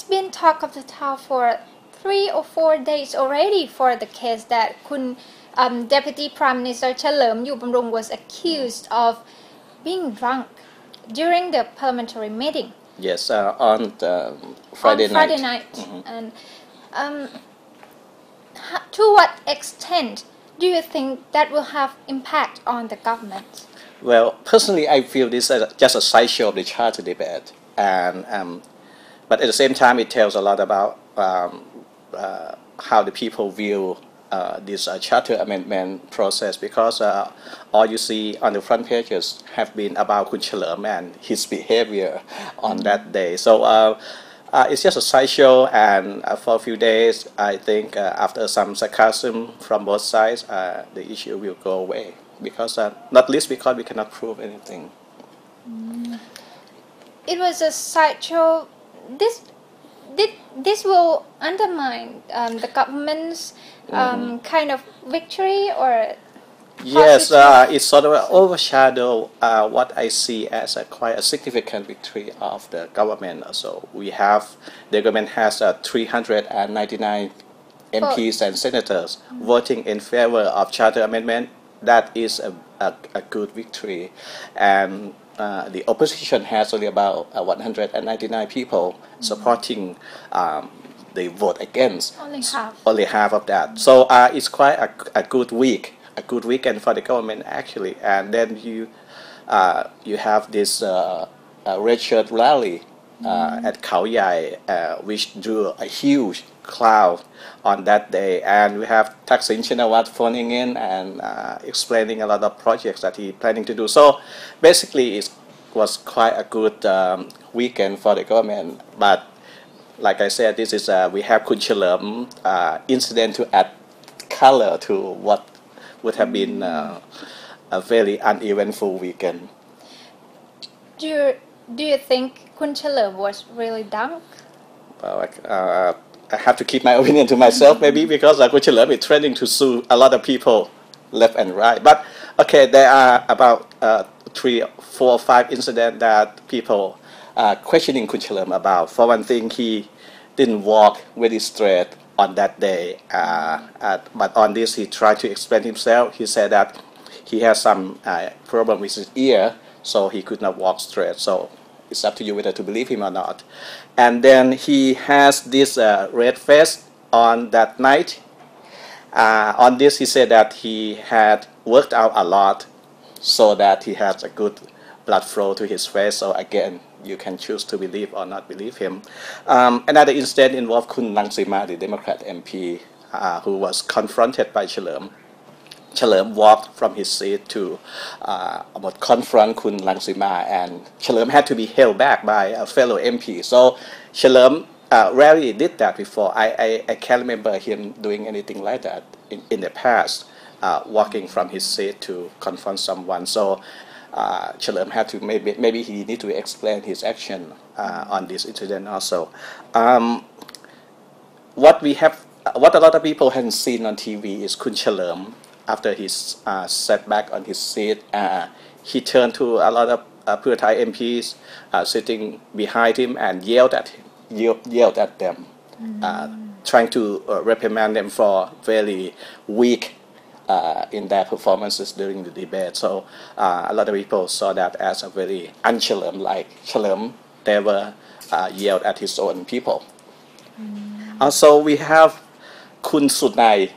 it's been talk of the town for 3 or 4 days already for the case that Deputy Prime Minister Chalerm Yubamrung was accused of being drunk during the parliamentary meeting. Yes, on Friday on Friday night. night. And to what extent do you think that will have impact on the government? Well, personally, I feel this as just a sideshow of the charter debate, and but at the same time, it tells a lot about how the people view this charter amendment process, because all you see on the front pages have been about Kun Chalerm and his behavior on that day. So it's just a sideshow, and for a few days, I think after some sarcasm from both sides, the issue will go away. Because not least because we cannot prove anything. It was a sideshow. This will undermine the government's kind of victory, or yes, it sort of overshadow what I see as quite a significant victory of the government. So the government has 399 MPs and senators voting in favor of charter amendment. That is a good victory, and the opposition has only about 199 people supporting the vote against. Only half of that. So it's quite a good weekend for the government actually. And then you have this red shirt rally at Khao Yai, which drew a huge crowd on that day, and we have Thaksin Shinawatra phoning in and explaining a lot of projects that he's planning to do. So basically it was quite a good weekend for the government. But like I said, this is we have Kun Chalerm incident to add color to what would have been a very uneventful weekend. Do you think Kun Chalerm was really drunk? Well, I have to keep my opinion to myself, maybe, because Kun Chalerm is threatening to sue a lot of people left and right. But okay, there are about 3, 4, or 5 incidents that people are questioning Kun Chalerm about. For one thing, he didn't walk very straight on that day. But on this, he tried to explain himself. He said that he has some problem with his ear, so he could not walk straight. So it's up to you whether to believe him or not. And then he has this red face on that night. On this, he said that he had worked out a lot so that he has a good blood flow to his face. So again, you can choose to believe or not believe him. Another incident involved Kun Rangsima, the Democrat MP, who was confronted by Chalerm. Chalerm walked from his seat to confront Kun Rangsima, and Chalerm had to be held back by a fellow MP. So Chalerm rarely did that before. I can't remember him doing anything like that in the past, walking from his seat to confront someone. So Chalerm had to maybe he need to explain his action on this incident also. What a lot of people hadn't seen on TV is Kun Chalerm. After he sat back on his seat, he turned to a lot of Pheu Thai MPs sitting behind him and yelled at them, trying to reprimand them for very weak in their performances during the debate. So a lot of people saw that as a very un-Chalerm-like. Chalerm never yelled at his own people. Also, we have Kun Sutnai.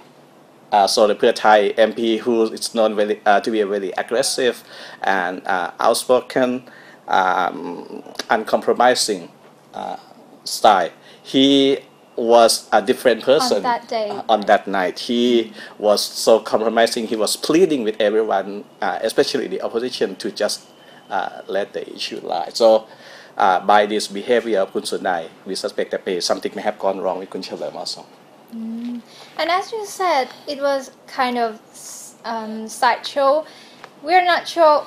So the Pheu Thai MP, who is known to be a very aggressive and outspoken, uncompromising style. He was a different person on that day. On that night. He was so compromising. He was pleading with everyone, especially the opposition, to just let the issue lie. So by this behavior of Kun Sutnai, we suspect that something may have gone wrong with Kun Chalerm also. And as you said, it was kind of sideshow. We're not sure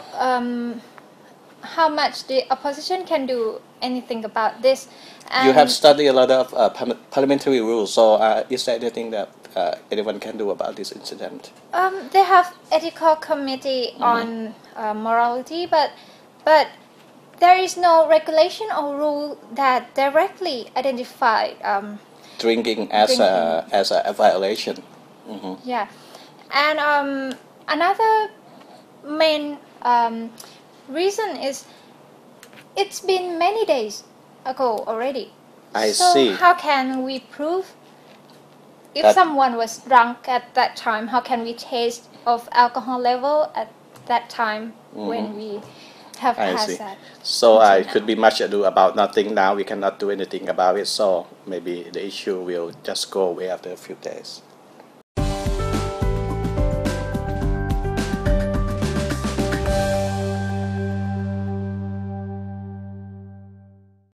how much the opposition can do anything about this. And you have studied a lot of parliamentary rules, so is there anything that anyone can do about this incident? They have ethical committee on morality, but there is no regulation or rule that directly identify Drinking as a violation. yeah. And another main reason is it's been many days ago already. I So see. how can we prove if That- someone was drunk at that time? How can we taste of alcohol level at that time when we have I passed see. that? So until I could now? be much ado about nothing now. We cannot do anything about it. So maybe the issue will just go away after a few days.